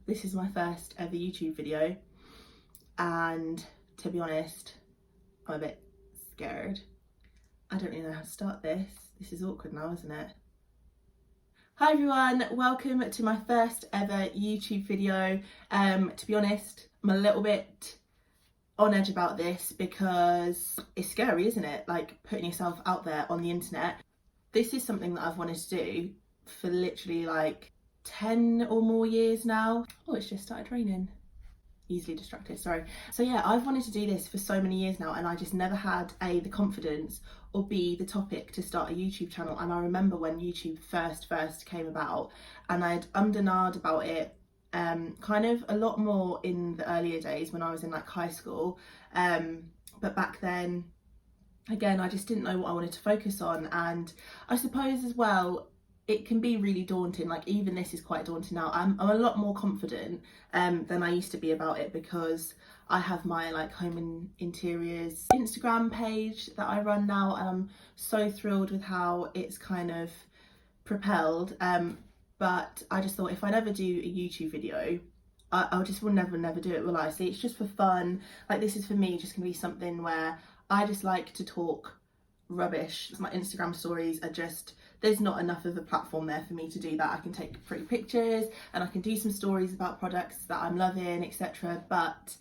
This is my first ever YouTube video, and to be honest, I'm a bit scared. I don't really know how to start this. This is awkward now, isn't it? Hi everyone, welcome to my first ever YouTube video. To be honest, I'm a little bit on edge about this because it's scary, isn't it? Like putting yourself out there on the internet. This is something that I've wanted to do for literally like 10 or more years now. Oh, it's just started raining. Easily distracted, sorry. So yeah, I've wanted to do this for so many years now, and I just never had A, the confidence, or B, the topic to start a YouTube channel. And I remember when YouTube first came about, and I'd ummed and ahed about it kind of a lot more in the earlier days when I was in like high school, but back then again I just didn't know what I wanted to focus on. And I suppose as well it can be really daunting. Like even this is quite daunting now. I'm a lot more confident than I used to be about it, because I have my like home and interiors Instagram page that I run now, and I'm so thrilled with how it's kind of propelled. But I just thought if I never do a YouTube video, I just will never do it, will I? See, it's just for fun. Like this is for me just gonna be something where I just like to talk rubbish. My Instagram stories are just, there's not enough of a platform there for me to do that. I can take pretty pictures and I can do some stories about products that I'm loving, etc. But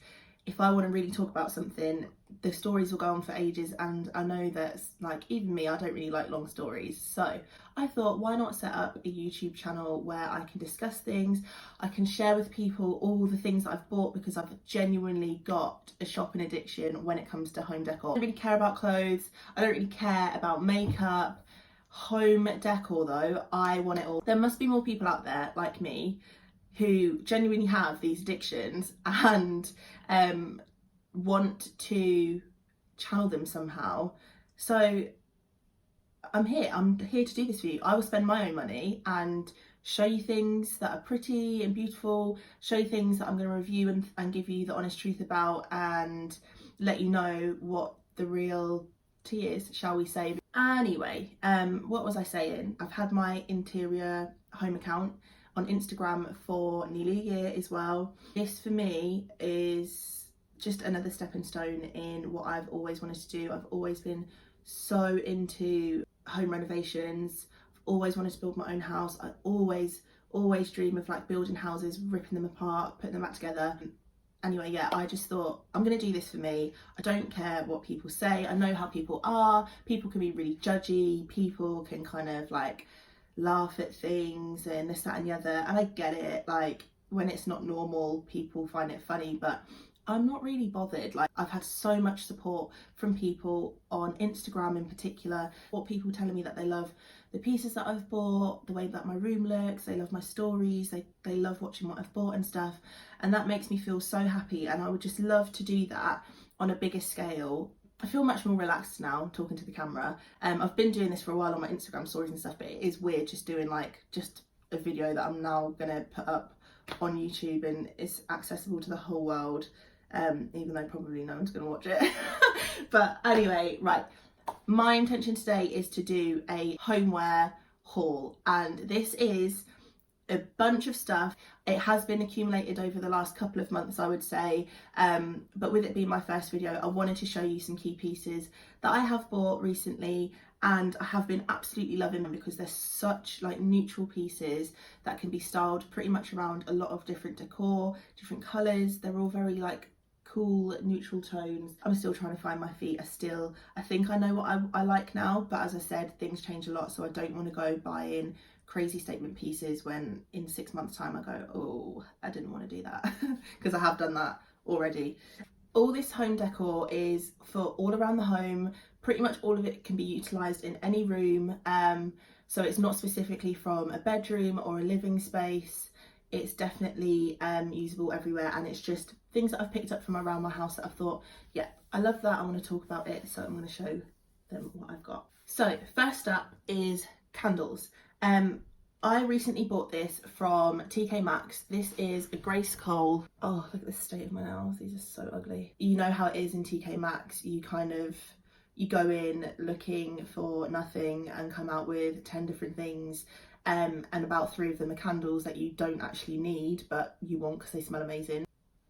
if I want to really talk about something, the stories will go on for ages, and I know that like even me, I don't really like long stories. So I thought, why not set up a YouTube channel where I can discuss things, I can share with people all the things that I've bought, because I've genuinely got a shopping addiction when it comes to home decor. I don't really care about clothes, I don't really care about makeup. Home decor though, I want it all. There must be more people out there like me who genuinely have these addictions and want to channel them somehow. So I'm here to do this for you. I will spend my own money and show you things that are pretty and beautiful, show you things that I'm going to review and give you the honest truth about, and let you know what the real tea is, shall we say. Anyway, what was I saying? I've had my interior home account on Instagram for nearly a year as well. This for me is just another stepping stone in what I've always wanted to do. I've always been so into home renovations. I've always wanted to build my own house. I always dream of like building houses, ripping them apart, putting them back together. Anyway, yeah, I just thought I'm gonna do this for me. I don't care what people say. I know how people are. People can be really judgy. People can kind of like laugh at things and this, that and the other, and I get it. Like when it's not normal, people find it funny, but I'm not really bothered. Like I've had so much support from people on Instagram in particular, what people telling me that they love the pieces that I've bought, the way that my room looks, they love my stories, they love watching what I've bought and stuff, and that makes me feel so happy. And I would just love to do that on a bigger scale. I feel much more relaxed now talking to the camera. I've been doing this for a while on my Instagram stories and stuff, but it is weird just doing like just a video that I'm now gonna put up on YouTube, and it's accessible to the whole world, even though probably no one's gonna watch it. But anyway, right, my intention today is to do a homeware haul, and this is a bunch of stuff. It has been accumulated over the last couple of months, I would say, but with it being my first video, I wanted to show you some key pieces that I have bought recently and I have been absolutely loving them, because they're such like neutral pieces that can be styled pretty much around a lot of different decor, different colours. They're all very like cool neutral tones. I'm still trying to find my feet. I think I know what I like now, but as I said, things change a lot, so I don't want to go buying crazy statement pieces when in 6 months time I go, oh, I didn't want to do that, because I have done that already. All this home decor is for all around the home. Pretty much all of it can be utilised in any room, so it's not specifically from a bedroom or a living space. It's definitely usable everywhere, and it's just things that I've picked up from around my house that I've thought, yeah, I love that, I want to talk about it, so I'm going to show them what I've got. So first up is candles. I recently bought this from TK Maxx. This is a Grace Coal. Oh, look at the state of my nails, these are so ugly. You know how it is in TK Maxx, you go in looking for nothing and come out with 10 different things. and about 3 of them are candles that you don't actually need but you want because they smell amazing.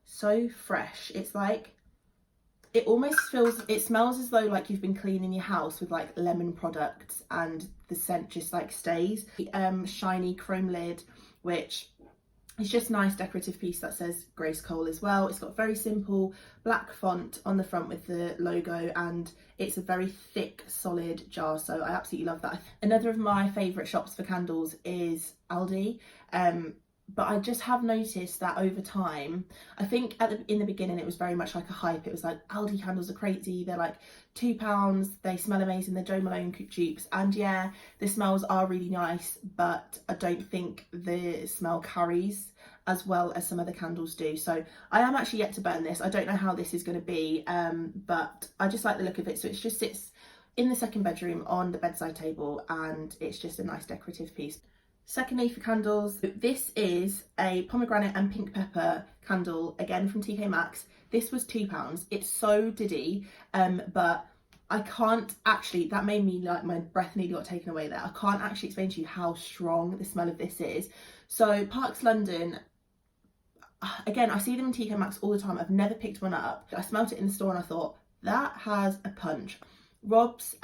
So fresh. It's like, it almost feels, it smells as though like you've been cleaning your house with like lemon products, and the scent just like stays. Shiny chrome lid, which is just a nice decorative piece that says Grace Cole as well. It's got very simple black font on the front with the logo, and it's a very thick solid jar, so I absolutely love that. Another of my favourite shops for candles is Aldi, but I just have noticed that over time, I think in the beginning it was very much like a hype. It was like, Aldi candles are crazy, they're like £2, they smell amazing, they're Jo Malone dupes, and yeah, the smells are really nice, but I don't think the smell carries as well as some other candles do. So I am actually yet to burn this. I don't know how this is going to be, but I just like the look of it. So it just sits in the second bedroom on the bedside table, and it's just a nice decorative piece. Secondly, for candles, this is a pomegranate and pink pepper candle, again from TK Maxx. This was £2. It's so diddy, but I can't actually, that made me like, my breath nearly got taken away there. I can't actually explain to you how strong the smell of this is. So Parks London, again, I see them in TK Maxx all the time. I've never picked one up. I smelt it in the store and I thought, that has a punch. Rob's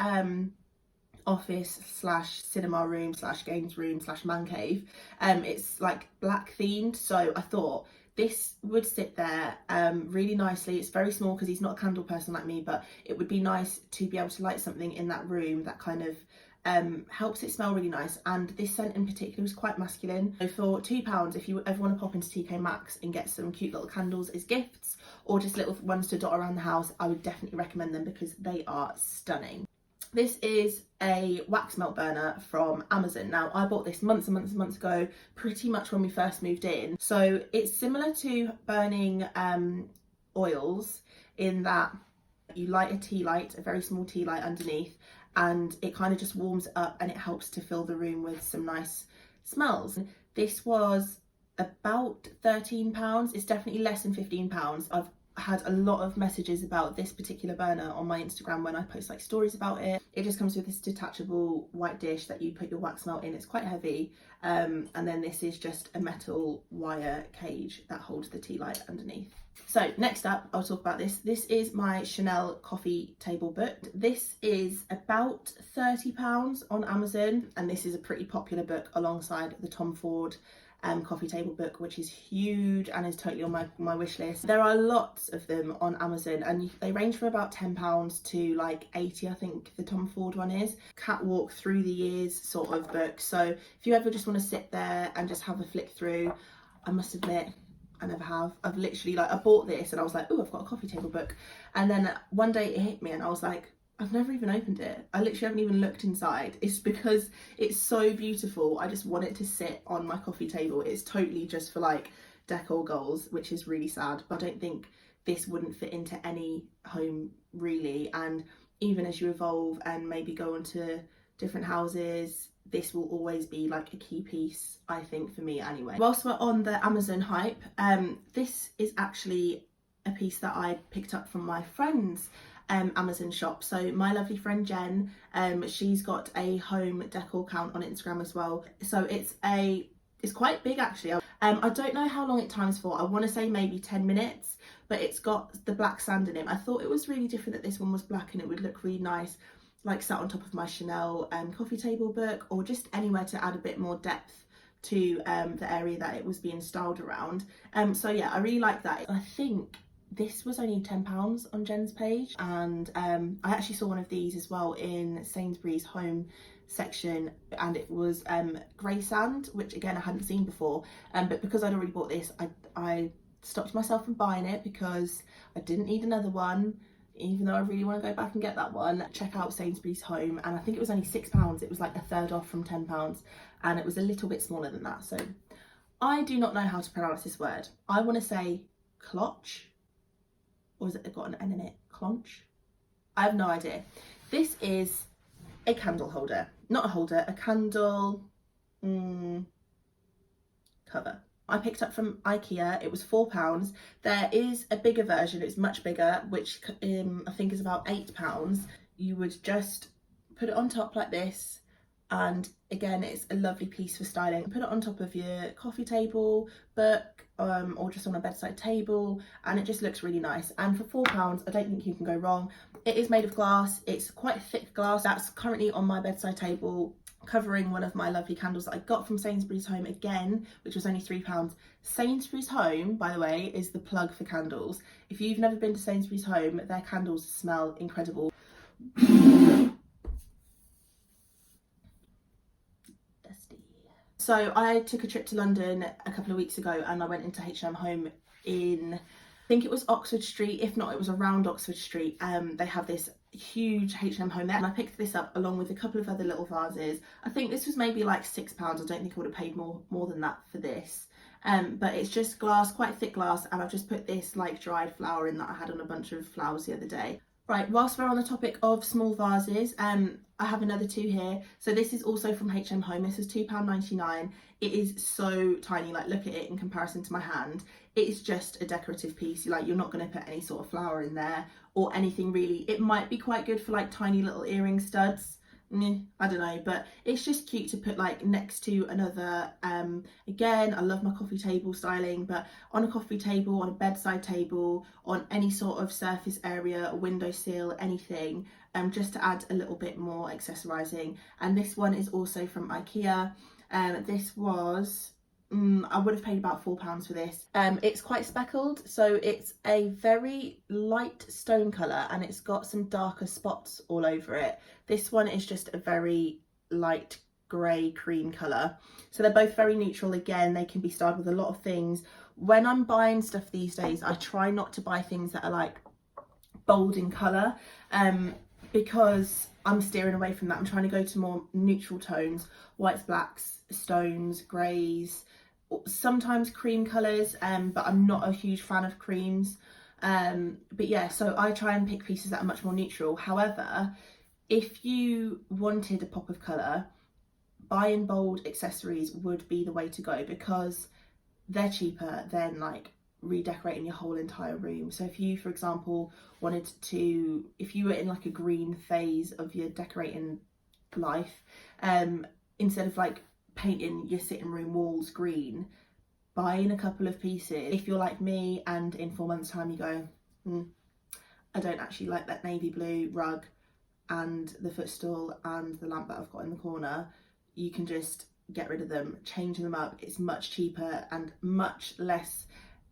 office slash cinema room slash games room slash man cave, it's like black themed, so I thought this would sit there really nicely. It's very small because he's not a candle person like me, but it would be nice to be able to light something in that room that kind of helps it smell really nice. And this scent in particular was quite masculine. So for £2, if you ever want to pop into TK Maxx and get some cute little candles as gifts, or just little ones to dot around the house, I would definitely recommend them because they are stunning. This is a wax melt burner from Amazon. Now, I bought this months and months and months ago, pretty much when we first moved in. So it's similar to burning oils in that you light a tea light, a very small tea light underneath, and it kind of just warms up and it helps to fill the room with some nice smells. This was about £13. It's definitely less than £15. I've had a lot of messages about this particular burner on my Instagram when I post like stories about it. It just comes with this detachable white dish that you put your wax melt in. It's quite heavy, and then this is just a metal wire cage that holds the tea light underneath. So next up, I'll talk about this. This is my Chanel coffee table book. This is about £30 on Amazon, and this is a pretty popular book alongside the Tom Ford coffee table book, which is huge and is totally on my wish list. There are lots of them on Amazon, and they range from about £10 to like 80, I think the Tom Ford one is. Catwalk through the years sort of book. So if you ever just want to sit there and just have a flick through, I must admit, I never have. I've literally I bought this and I was like, oh, I've got a coffee table book. And then one day it hit me and I was like, I've never even opened it. I literally haven't even looked inside. It's because it's so beautiful. I just want it to sit on my coffee table. It's totally just for like decor goals, which is really sad. But I don't think this wouldn't fit into any home really. And even as you evolve and maybe go into different houses, this will always be like a key piece, I think, for me anyway. Whilst we're on the Amazon hype, this is actually a piece that I picked up from my friend's Amazon shop. So my lovely friend Jen, she's got a home decor account on Instagram as well. So it's quite big actually. I don't know how long it times for. I want to say maybe 10 minutes, but it's got the black sand in it. I thought it was really different that this one was black and it would look really nice, like sat on top of my Chanel coffee table book, or just anywhere to add a bit more depth to the area that it was being styled around. So yeah, I really like that. I think this was only £10 on Jen's page, and I actually saw one of these as well in Sainsbury's home section, and it was grey sand, which again I hadn't seen before, but because I'd already bought this, I stopped myself from buying it because I didn't need another one, even though I really want to go back and get that one. Check out Sainsbury's home, and I think it was only £6. It was like a third off from £10, and it was a little bit smaller than that. So I do not know how to pronounce this word. I want to say cloche, or has it got an N in it? Clonch? I have no idea. This is a candle holder. Not a holder, a candle cover. I picked up from IKEA. It was £4. There is a bigger version. It's much bigger, which I think is about £8. You would just put it on top like this, And again, it's a lovely piece for styling. Put it on top of your coffee table, book, or just on a bedside table, and it just looks really nice. And for £4, I don't think you can go wrong. It is made of glass. It's quite thick glass. That's currently on my bedside table, covering one of my lovely candles that I got from Sainsbury's Home again, which was only £3. Sainsbury's Home, by the way, is the plug for candles. If you've never been to Sainsbury's Home, their candles smell incredible. So I took a trip to London a couple of weeks ago, and I went into H&M Home in, I think it was Oxford Street, if not it was around Oxford Street. They have this huge H&M Home there, and I picked this up along with a couple of other little vases. I think this was maybe like £6. I don't think I would have paid more than that for this. But it's just glass, quite thick glass, and I've just put this like dried flower in that I had on a bunch of flowers the other day. Right, whilst we're on the topic of small vases, I have another two here. So this is also from H&M Home. This is £2.99. It is so tiny, like look at it in comparison to my hand. It's just a decorative piece. Like you're not going to put any sort of flower in there or anything really. It might be quite good for like tiny little earring studs. I don't know, but it's just cute to put like next to another. Again, I love my coffee table styling, but on a coffee table, on a bedside table, on any sort of surface area, a windowsill, anything, just to add a little bit more accessorizing. And this one is also from IKEA. This was, I would have paid about £4 for this. It's quite speckled, so it's a very light stone colour and it's got some darker spots all over it. This one is just a very light grey cream colour. So they're both very neutral. Again, they can be styled with a lot of things. When I'm buying stuff these days, I try not to buy things that are like bold in colour, because I'm steering away from that. I'm trying to go to more neutral tones, whites, blacks, stones, greys, sometimes cream colours, but I'm not a huge fan of creams. But yeah, so I try and pick pieces that are much more neutral. However, if you wanted a pop of colour, buying bold accessories would be the way to go, because they're cheaper than like redecorating your whole entire room. So if you, for example, wanted to, if you were in like a green phase of your decorating life, instead of like painting your sitting room walls green, buying a couple of pieces. If you're like me and in 4 months time you go, I don't actually like that navy blue rug and the footstool and the lamp that I've got in the corner, you can just get rid of them, change them up. It's much cheaper and much less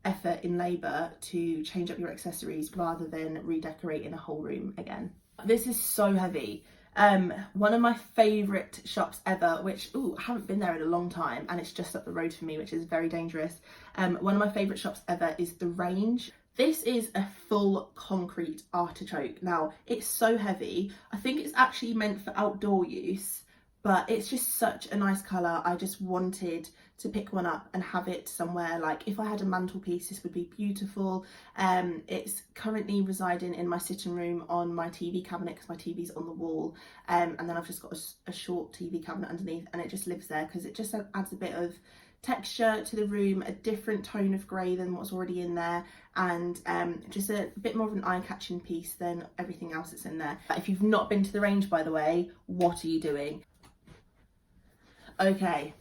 effort in labour to change up your accessories rather than redecorating a whole room again. This is so heavy. One of my favourite shops ever, which I haven't been there in a long time, and it's just up the road from me, which is very dangerous. One of my favourite shops ever is The Range. This is a full concrete artichoke. Now, it's so heavy. I think it's actually meant for outdoor use, but it's just such a nice colour. I just wanted to pick one up and have it somewhere. Like if I had a mantelpiece, this would be beautiful. It's currently residing in my sitting room on my TV cabinet because my TV's on the wall. And then I've just got a short TV cabinet underneath, and it just lives there because it just adds a bit of texture to the room, a different tone of grey than what's already in there, and just a bit more of an eye-catching piece than everything else that's in there. If you've not been to The Range, by the way, what are you doing? Okay,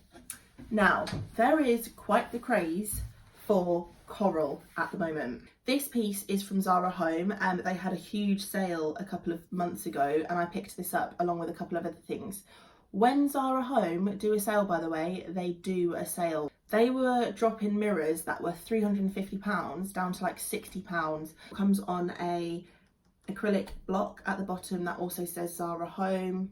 now there is quite the craze for coral at the moment. This piece is from Zara Home, and they had a huge sale a couple of months ago, and I picked this up along with a couple of other things. When Zara Home do a sale, by the way, they do a sale. They were dropping mirrors that were £350 down to like £60. It comes on a acrylic block at the bottom that also says Zara Home.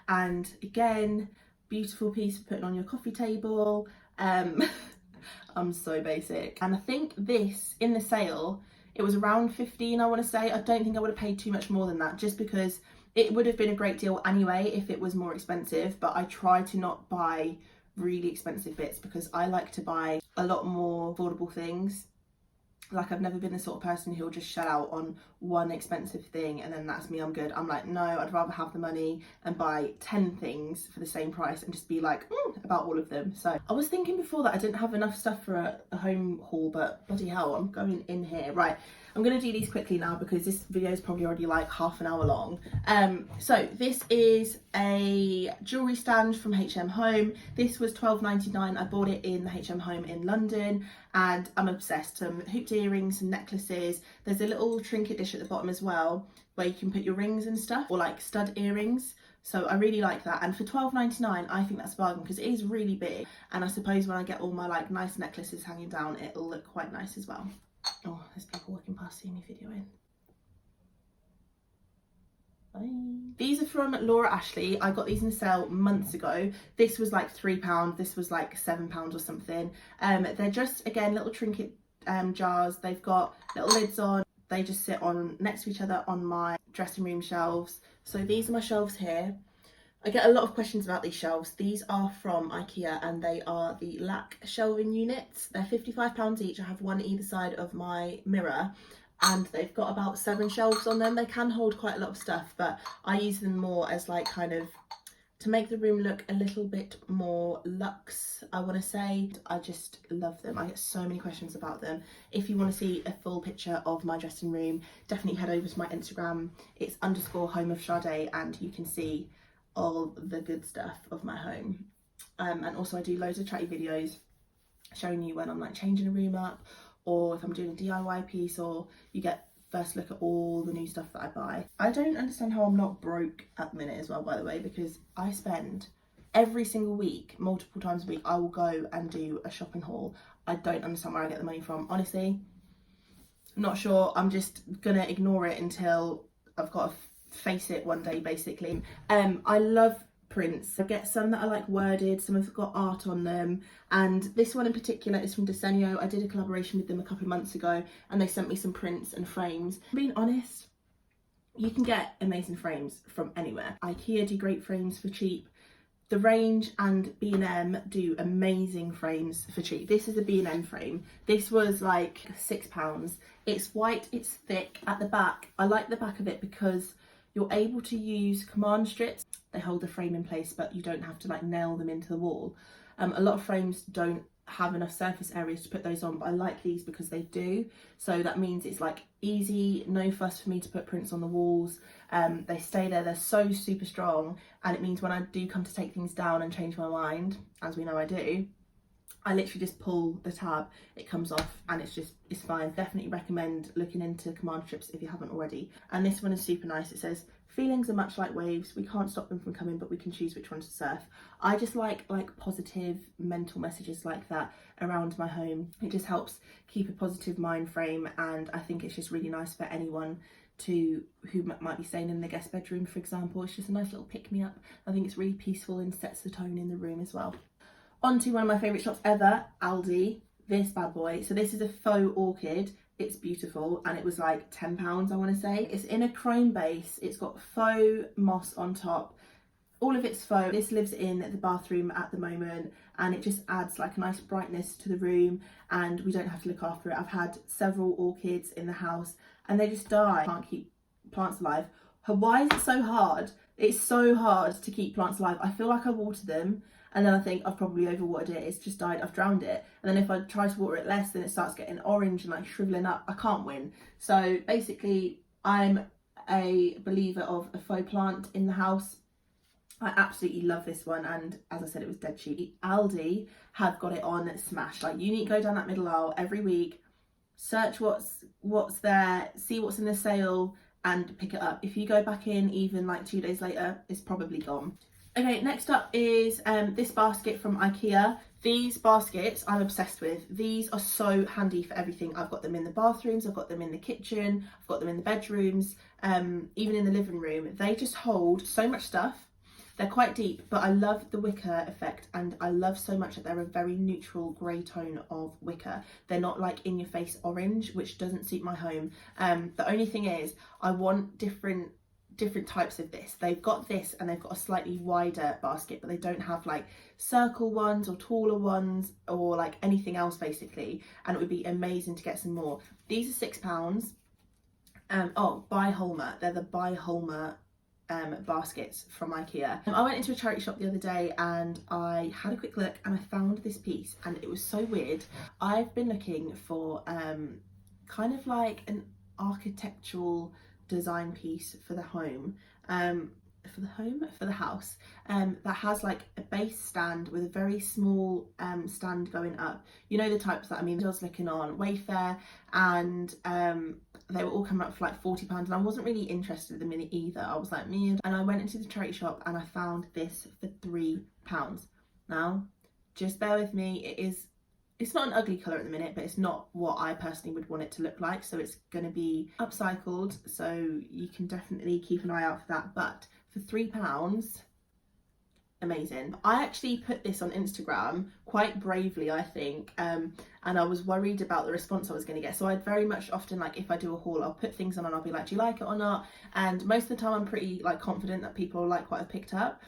And again, beautiful piece for putting on your coffee table. I'm so basic. And I think this, in the sale, it was around 15, I want to say. I don't think I would have paid too much more than that, just because it would have been a great deal anyway if it was more expensive. But I try to not buy really expensive bits because I like to buy a lot more affordable things. Like, I've never been the sort of person who'll just shell out on one expensive thing and then that's me, I'm good. I'm like, no, I'd rather have the money and buy 10 things for the same price and just be like, about all of them. So I was thinking before that I didn't have enough stuff for a home haul, but bloody hell, I'm going in here. Right, I'm going to do these quickly now because this video is probably already like half an hour long. So this is a jewellery stand from H&M Home. This was £12.99. I bought it in the H&M Home in London and I'm obsessed. Some hooped earrings, some necklaces. There's a little trinket dish at the bottom as well where you can put your rings and stuff, or like stud earrings. So I really like that, and for £12.99 I think that's a bargain because it is really big, and I suppose when I get all my like nice necklaces hanging down it'll look quite nice as well. Oh, there's people walking past seeing me videoing. Bye. These are from Laura Ashley. I got these in sale months ago. This was like £3, this was like £7 or something. They're just, again, little trinket jars. They've got little lids on. They just sit on next to each other on my dressing room shelves. So these are my shelves here. I get a lot of questions about these shelves. These are from IKEA and they are the LAC shelving units. They're £55 each. I have one either side of my mirror and they've got about 7 shelves on them. They can hold quite a lot of stuff, but I use them more as like kind of to make the room look a little bit more luxe, I want to say. I just love them. I get so many questions about them. If you want to see a full picture of my dressing room, definitely head over to my Instagram. It's _home of Sade and you can see all the good stuff of my home. And also I do loads of chatty videos showing you when I'm like changing a room up, or if I'm doing a DIY piece, or you get first look at all the new stuff that I buy. I don't understand how I'm not broke at the minute as well, by the way, because I spend every single week, multiple times a week, I will go and do a shopping haul. I don't understand where I get the money from, honestly. Not sure. I'm just gonna ignore it until I've got to face it one day, basically. I love prints. I get some that are like worded, some have got art on them, and this one in particular is from Desenio. I did a collaboration with them a couple of months ago and they sent me some prints and frames. Being honest, you can get amazing frames from anywhere. IKEA do great frames for cheap. The Range and B&M do amazing frames for cheap. This is a B&M frame. This was like £6. It's white, it's thick. At the back, I like the back of it because you're able to use command strips. They hold the frame in place, but you don't have to like nail them into the wall. A lot of frames don't have enough surface areas to put those on, but I like these because they do. So that means it's like easy, no fuss for me to put prints on the walls. They stay there, they're so super strong, and it means when I do come to take things down and change my mind, as we know I do, I literally just pull the tab, it comes off, and it's fine. Definitely recommend looking into command strips if you haven't already. And this one is super nice. It says, "Feelings are much like waves. We can't stop them from coming, but we can choose which ones to surf." I just like positive mental messages like that around my home. It just helps keep a positive mind frame, and I think it's just really nice for anyone who might be staying in the guest bedroom, for example. It's just a nice little pick-me-up. I think it's really peaceful and sets the tone in the room as well. On to one of my favourite shops ever, Aldi. This bad boy. So this is a faux orchid. It's beautiful and it was like £10, I want to say. It's in a chrome base. It's got faux moss on top. All of it's faux. This lives in the bathroom at the moment and it just adds like a nice brightness to the room, and we don't have to look after it. I've had several orchids in the house and they just die. Can't keep plants alive. Why is it so hard? It's so hard to keep plants alive. I feel like I water them and then I think I've probably overwatered it, it's just died, I've drowned it. And then if I try to water it less, then it starts getting orange and like shriveling up. I can't win. So basically, I'm a believer of a faux plant in the house. I absolutely love this one, and as I said, it was dead cheap. Aldi have got it on smash. Like, you need to go down that middle aisle every week, search what's there, see what's in the sale, and pick it up. If you go back in even like 2 days later, it's probably gone. Okay, next up is this basket from IKEA. These baskets I'm obsessed with. These are so handy for everything. I've got them in the bathrooms, I've got them in the kitchen, I've got them in the bedrooms, even in the living room. They just hold so much stuff. They're quite deep, but I love the wicker effect, and I love so much that they're a very neutral grey tone of wicker. They're not like in your face orange, which doesn't suit my home. The only thing is I want different types of this. They've got this and they've got a slightly wider basket, but they don't have like circle ones or taller ones or like anything else basically, and it would be amazing to get some more. These are £6. Oh, by Holmer. They're the by Holmer baskets from IKEA. I went into a charity shop the other day and I had a quick look and I found this piece, and it was so weird. I've been looking for kind of like architectural design piece for the home, for the house, that has like a base stand with a very small stand going up. You know the types that, I mean, I was looking on Wayfair, and they were all coming up for like £40, and I wasn't really interested at the minute either. I was like, me, and I went into the charity shop and I found this for £3. Now, just bear with me, it's not an ugly colour at the minute, but it's not what I personally would want it to look like, so it's going to be upcycled, so you can definitely keep an eye out for that. But for £3, amazing. I actually put this on Instagram quite bravely, I think, and I was worried about the response I was going to get. So I'd very much often, like, if I do a haul, I'll put things on and I'll be like, do you like it or not? And most of the time I'm pretty like confident that people will like what I've picked up.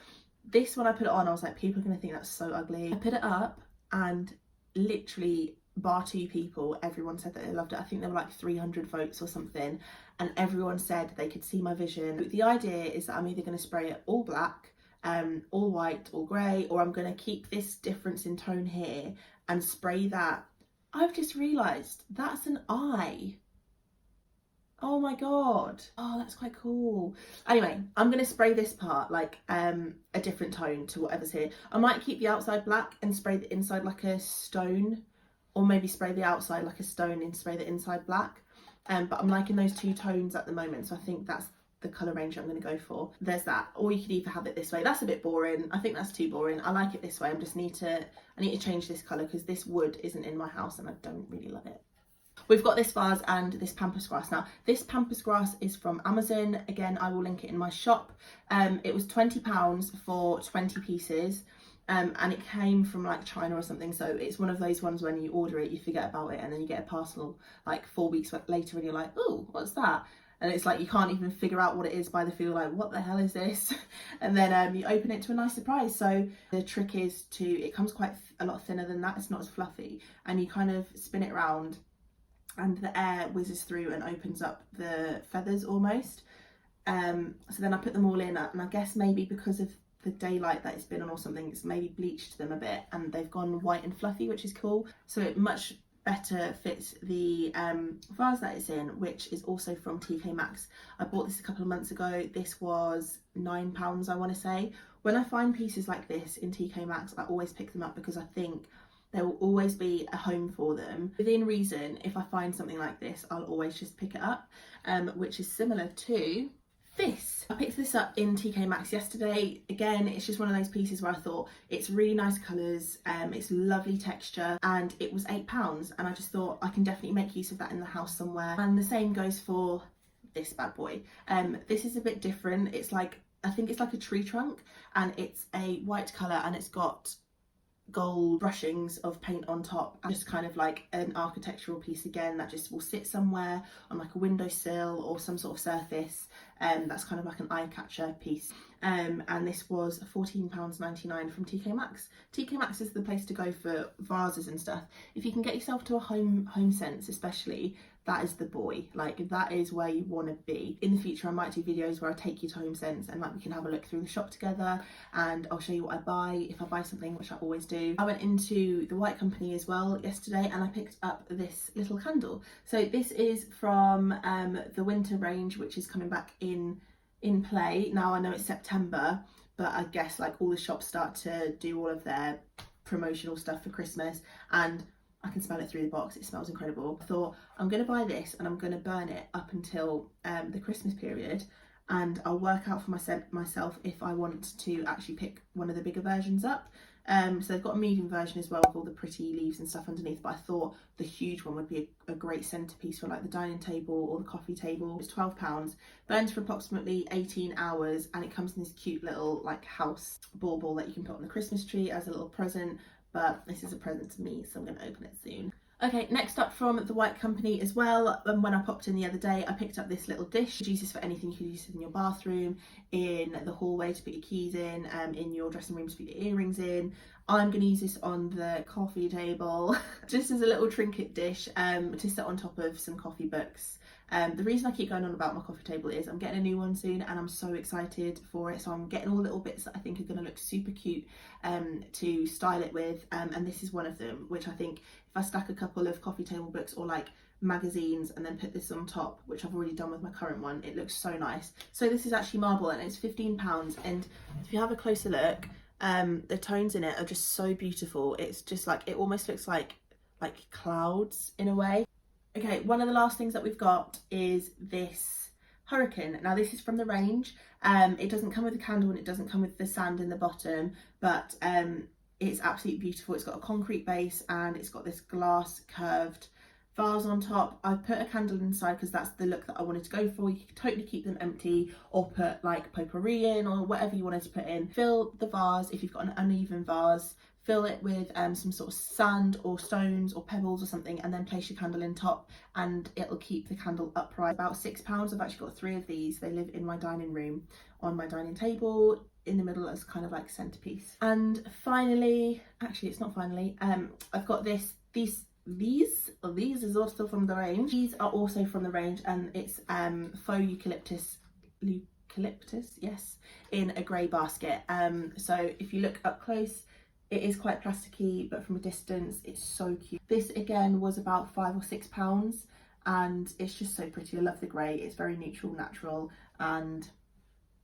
This, when I put it on, I was like, people are going to think that's so ugly. I put it up and literally bar 2 people, everyone said that they loved it. I think there were like 300 votes or something, and everyone said they could see my vision. The idea is that I'm either going to spray it all black, all white, all grey, or I'm going to keep this difference in tone here and spray that. I've just realised that's an eye. Oh my god. Oh, that's quite cool. Anyway, I'm going to spray this part like a different tone to whatever's here. I might keep the outside black and spray the inside like a stone, or maybe spray the outside like a stone and spray the inside black. But I'm liking those 2 tones at the moment, so I think that's the colour range I'm going to go for. There's that. Or you could either have it this way. That's a bit boring. I think that's too boring. I like it this way. I need to change this colour because this wood isn't in my house and I don't really love it. We've got this vase and this pampas grass. Now, this pampas grass is from Amazon. Again, I will link it in my shop. It was £20 for 20 pieces. And it came from like China or something, so it's one of those ones when you order it, you forget about it, and then you get a parcel like 4 weeks later and you're like, oh, what's that? And it's like you can't even figure out what it is by the feel, like, what the hell is this? And then you open it to a nice surprise. So the trick is it comes quite a lot thinner than that, it's not as fluffy, and you kind of spin it around and the air whizzes through and opens up the feathers almost. So then I put them all in, and I guess maybe because of the daylight that it's been on or something, it's maybe bleached them a bit and they've gone white and fluffy, which is cool. So it much better fits the vase that it's in, which is also from TK Maxx. I bought this a couple of months ago. This was £9, I want to say. When I find pieces like this in TK Maxx, I always pick them up because I think there will always be a home for them. Within reason, if I find something like this, I'll always just pick it up, which is similar to this. I picked this up in TK Maxx yesterday. Again, it's just one of those pieces where I thought it's really nice colours, it's lovely texture, and it was £8, and I just thought I can definitely make use of that in the house somewhere. And the same goes for this bad boy. This is a bit different. It's like, I think it's like a tree trunk, and it's a white colour, and it's got gold brushings of paint on top, just kind of like an architectural piece again that just will sit somewhere on like a windowsill or some sort of surface. That's kind of like an eye catcher piece. And this was £14.99 from TK Maxx. TK Maxx is the place to go for vases and stuff. If you can get yourself to a home sense, especially, that is the boy. Like, that is where you want to be. In the future, I might do videos where I take you to Home Sense and like we can have a look through the shop together, and I'll show you what I buy if I buy something, which I always do. I went into the White Company as well yesterday and I picked up this little candle. So this is from the winter range, which is coming back in play. Now I know it's September, but I guess like all the shops start to do all of their promotional stuff for Christmas, and I can smell it through the box. It smells incredible. I thought, I'm going to buy this and I'm going to burn it up until the Christmas period, and I'll work out for myself if I want to actually pick one of the bigger versions up. So they've got a medium version as well with all the pretty leaves and stuff underneath, but I thought the huge one would be a great centerpiece for like the dining table or the coffee table. It's £12, burns for approximately 18 hours, and it comes in this cute little like house bauble that you can put on the Christmas tree as a little present. But this is a present to me, so I'm going to open it soon. Okay, next up from the White Company as well, when I popped in the other day, I picked up this little dish. You could use this for anything. You could use it in your bathroom, in the hallway to put your keys in your dressing room to put your earrings in. I'm going to use this on the coffee table just as a little trinket dish to sit on top of some coffee books. The reason I keep going on about my coffee table is I'm getting a new one soon and I'm so excited for it. So I'm getting all the little bits that I think are going to look super cute to style it with, and this is one of them, which I think if I stack a couple of coffee table books or like magazines and then put this on top, which I've already done with my current one, it looks so nice. So this is actually marble and it's £15, and if you have a closer look, the tones in it are just so beautiful. It's just like, it almost looks like clouds in a way. Okay, one of the last things that we've got is this hurricane. Now this is from the range. It doesn't come with a candle and it doesn't come with the sand in the bottom, but it's absolutely beautiful. It's got a concrete base and it's got this glass curved vase on top. I've put a candle inside because that's the look that I wanted to go for. You can totally keep them empty or put like potpourri in or whatever you wanted to put in. Fill the vase, if you've got an uneven vase, fill it with some sort of sand or stones or pebbles or something, and then place your candle in top and it'll keep the candle upright. About £6. I've actually got 3 of these. They live in my dining room on my dining table in the middle as kind of like centerpiece. And finally, actually it's not finally, I've got these is also from the range. These are also from the range and it's faux eucalyptus, yes, in a grey basket. So if you look up close, it is quite plasticky, but from a distance it's so cute. This again was about £5 or £6 and it's just so pretty. I love the grey. It's very neutral, natural, and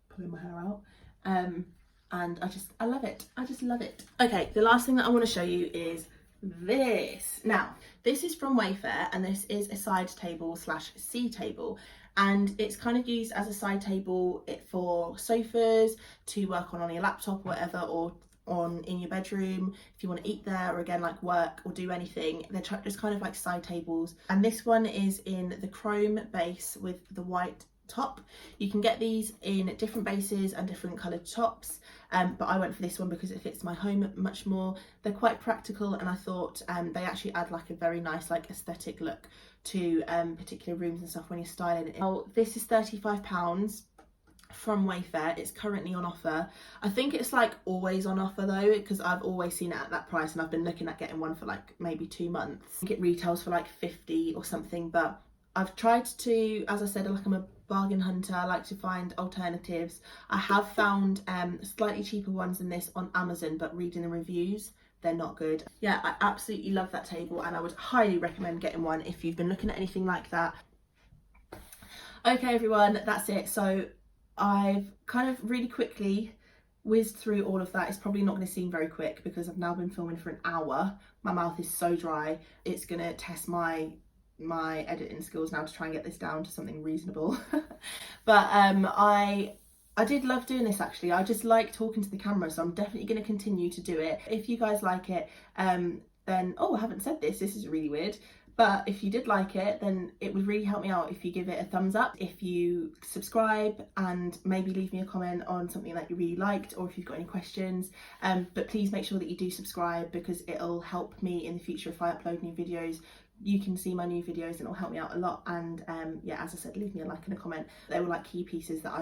pulling my hair out. And I love it. I just love it. Okay, the last thing that I want to show you is this. Now this is from Wayfair and this is a side table / sea table, and it's kind of used as a side table for sofas to work on your laptop or whatever, or on in your bedroom if you want to eat there, or again like work or do anything. They're just kind of like side tables, and this one is in the chrome base with the white top. You can get these in different bases and different coloured tops, but I went for this one because it fits my home much more. They're quite practical and I thought they actually add like a very nice like aesthetic look to particular rooms and stuff when you're styling it. Now this is £35 from Wayfair. It's currently on offer. I think it's like always on offer though, because I've always seen it at that price and I've been looking at getting one for like maybe 2 months. I think it retails for like 50 or something, but I've tried to, as I said, like I'm a bargain hunter. I like to find alternatives. I have found slightly cheaper ones than this on Amazon, but reading the reviews, they're not good. Yeah, I absolutely love that table and I would highly recommend getting one if you've been looking at anything like that. Okay everyone, that's it. So I've kind of really quickly whizzed through all of that. It's probably not going to seem very quick because I've now been filming for an hour. My mouth is so dry. It's going to test my editing skills now to try and get this down to something reasonable. But I did love doing this actually. I just like talking to the camera, so I'm definitely going to continue to do it. If you guys like it, then, oh, I haven't said this is really weird, but if you did like it, then it would really help me out if you give it a thumbs up, if you subscribe, and maybe leave me a comment on something that you really liked, or if you've got any questions. But please make sure that you do subscribe because it'll help me in the future if I upload new videos. You can see my new videos and it'll help me out a lot. And yeah, as I said, leave me a like and a comment. They were like key pieces that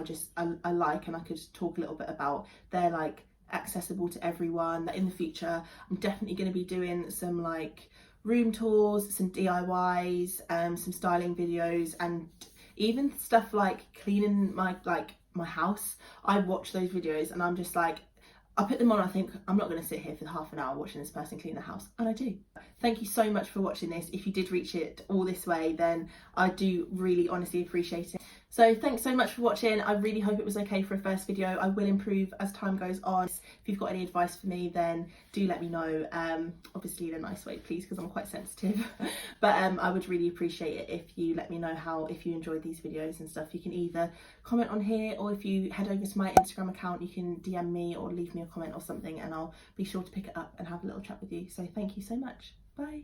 I like and I could talk a little bit about. They're like accessible to everyone. That in the future I'm definitely going to be doing some like room tours, some DIYs, some styling videos, and even stuff like cleaning my house. I watch those videos and I'm just like, I put them on, I think I'm not going to sit here for half an hour watching this person clean the house, and I do. Thank you so much for watching this. If you did reach it all this way, then I do really honestly appreciate it. So thanks so much for watching. I really hope it was okay for a first video. I will improve as time goes on. If you've got any advice for me, then do let me know. Obviously in a nice way, please, because I'm quite sensitive. But I would really appreciate it if you let me know if you enjoyed these videos and stuff. You can either comment on here, or if you head over to my Instagram account, you can DM me or leave me a comment or something, and I'll be sure to pick it up and have a little chat with you. So thank you so much. Bye.